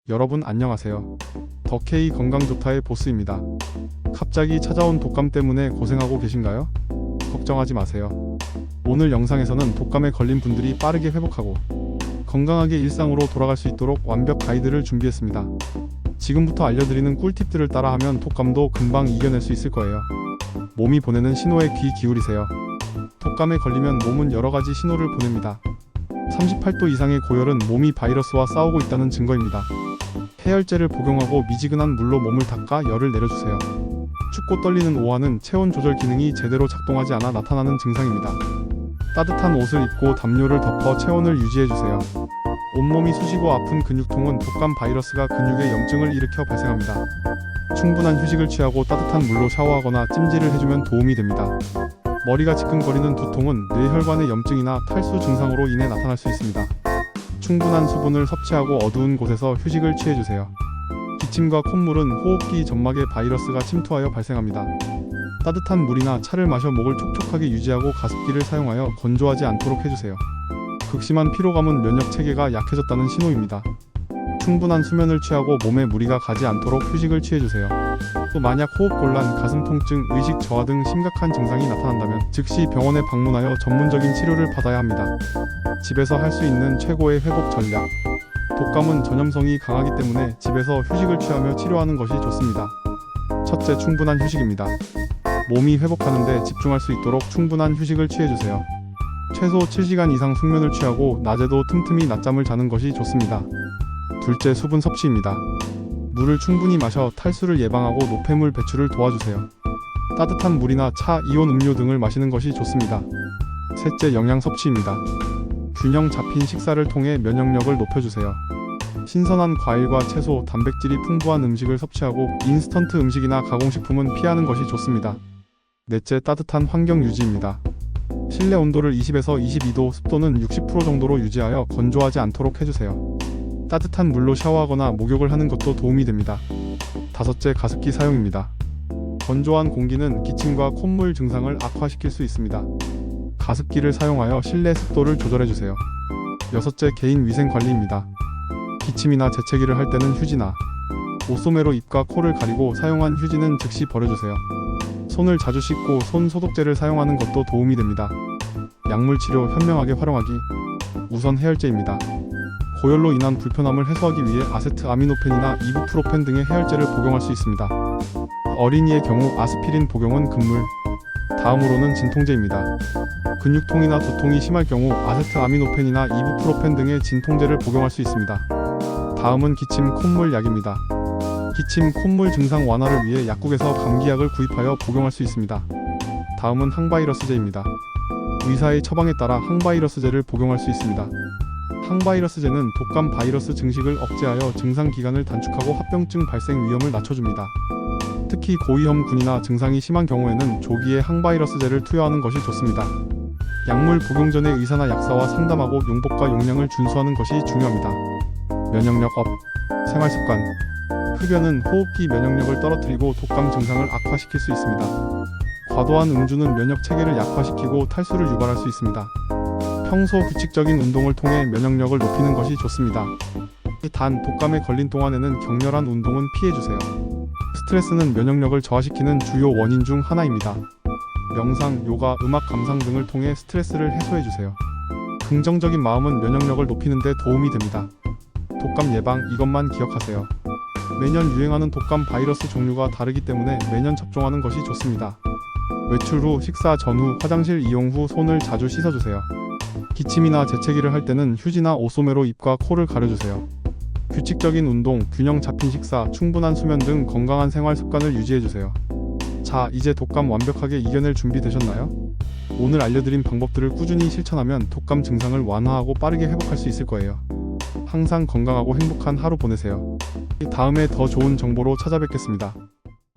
여러분 안녕하세요. 더케이 건강조타의 보스입니다. 갑자기 찾아온 독감 때문에 고생하고 계신가요? 걱정하지 마세요. 오늘 영상에서는 독감에 걸린 분들이 빠르게 회복하고 건강하게 일상으로 돌아갈 수 있도록 완벽 가이드를 준비했습니다. 지금부터 알려드리는 꿀팁들을 따라하면 독감도 금방 이겨낼 수 있을 거예요. 몸이 보내는 신호에 귀 기울이세요. 독감에 걸리면 몸은 여러가지 신호를 보냅니다. 38도 이상의 고열은 몸이 바이러스와 싸우고 있다는 증거입니다. 해열제를 복용하고 미지근한 물로 몸을 닦아 열을 내려주세요. 춥고 떨리는 오한은 체온 조절 기능이 제대로 작동하지 않아 나타나는 증상입니다. 따뜻한 옷을 입고 담요를 덮어 체온을 유지해주세요. 온몸이 쑤시고 아픈 근육통은 독감 바이러스가 근육에 염증을 일으켜 발생합니다. 충분한 휴식을 취하고 따뜻한 물로 샤워하거나 찜질을 해주면 도움이 됩니다. 머리가 지끈거리는 두통은 뇌혈관의 염증이나 탈수 증상으로 인해 나타날 수 있습니다. 충분한 수분을 섭취하고 어두운 곳에서 휴식을 취해주세요. 기침과 콧물은 호흡기 점막에 바이러스가 침투하여 발생합니다. 따뜻한 물이나 차를 마셔 목을 촉촉하게 유지하고 가습기를 사용하여 건조하지 않도록 해주세요. 극심한 피로감은 면역 체계가 약해졌다는 신호입니다. 충분한 수면을 취하고 몸에 무리가 가지 않도록 휴식을 취해주세요. 또 만약 호흡곤란, 가슴 통증, 의식 저하 등 심각한 증상이 나타난다면 즉시 병원에 방문하여 전문적인 치료를 받아야 합니다. 집에서 할 수 있는 최고의 회복 전략. 독감은 전염성이 강하기 때문에 집에서 휴식을 취하며 치료하는 것이 좋습니다. 첫째, 충분한 휴식입니다. 몸이 회복하는 데 집중할 수 있도록 충분한 휴식을 취해주세요. 최소 7시간 이상 숙면을 취하고 낮에도 틈틈이 낮잠을 자는 것이 좋습니다. 둘째, 수분 섭취입니다. 물을 충분히 마셔 탈수를 예방하고 노폐물 배출을 도와주세요. 따뜻한 물이나 차, 이온 음료 등을 마시는 것이 좋습니다. 셋째, 영양 섭취입니다. 균형 잡힌 식사를 통해 면역력을 높여주세요. 신선한 과일과 채소, 단백질이 풍부한 음식을 섭취하고 인스턴트 음식이나 가공식품은 피하는 것이 좋습니다. 넷째, 따뜻한 환경 유지입니다. 실내 온도를 20에서 22도, 습도는 60% 정도로 유지하여 건조하지 않도록 해주세요. 따뜻한 물로 샤워하거나 목욕을 하는 것도 도움이 됩니다. 다섯째, 가습기 사용입니다. 건조한 공기는 기침과 콧물 증상을 악화시킬 수 있습니다. 가습기를 사용하여 실내 습도를 조절해주세요. 여섯째, 개인 위생 관리입니다. 기침이나 재채기를 할 때는 휴지나 옷소매로 입과 코를 가리고 사용한 휴지는 즉시 버려주세요. 손을 자주 씻고 손 소독제를 사용하는 것도 도움이 됩니다. 약물 치료 현명하게 활용하기. 우선 해열제입니다. 고열로 인한 불편함을 해소하기 위해 아세트아미노펜이나 이부프로펜 등의 해열제를 복용할 수 있습니다. 어린이의 경우 아스피린 복용은 금물. 다음으로는 진통제입니다. 근육통이나 두통이 심할 경우 아세트아미노펜이나 이부프로펜 등의 진통제를 복용할 수 있습니다. 다음은 기침, 콧물 약입니다. 기침, 콧물 증상 완화를 위해 약국에서 감기약을 구입하여 복용할 수 있습니다. 다음은 항바이러스제입니다. 의사의 처방에 따라 항바이러스제를 복용할 수 있습니다. 항바이러스제는 독감 바이러스 증식을 억제하여 증상 기간을 단축하고 합병증 발생 위험을 낮춰줍니다. 특히 고위험군이나 증상이 심한 경우에는 조기에 항바이러스제를 투여하는 것이 좋습니다. 약물 복용 전에 의사나 약사와 상담하고 용법과 용량을 준수하는 것이 중요합니다. 면역력 업, 생활습관. 흡연은 호흡기 면역력을 떨어뜨리고 독감 증상을 악화시킬 수 있습니다. 과도한 음주는 면역 체계를 약화시키고 탈수를 유발할 수 있습니다. 평소 규칙적인 운동을 통해 면역력을 높이는 것이 좋습니다. 단, 독감에 걸린 동안에는 격렬한 운동은 피해주세요. 스트레스는 면역력을 저하시키는 주요 원인 중 하나입니다. 명상, 요가, 음악 감상 등을 통해 스트레스를 해소해주세요. 긍정적인 마음은 면역력을 높이는 데 도움이 됩니다. 독감 예방, 이것만 기억하세요. 매년 유행하는 독감 바이러스 종류가 다르기 때문에 매년 접종하는 것이 좋습니다. 외출 후, 식사 전후, 화장실 이용 후 손을 자주 씻어주세요. 기침이나 재채기를 할 때는 휴지나 옷소매로 입과 코를 가려주세요. 규칙적인 운동, 균형 잡힌 식사, 충분한 수면 등 건강한 생활 습관을 유지해주세요. 자, 이제 독감 완벽하게 이겨낼 준비 되셨나요? 오늘 알려드린 방법들을 꾸준히 실천하면 독감 증상을 완화하고 빠르게 회복할 수 있을 거예요. 항상 건강하고 행복한 하루 보내세요. 다음에 더 좋은 정보로 찾아뵙겠습니다.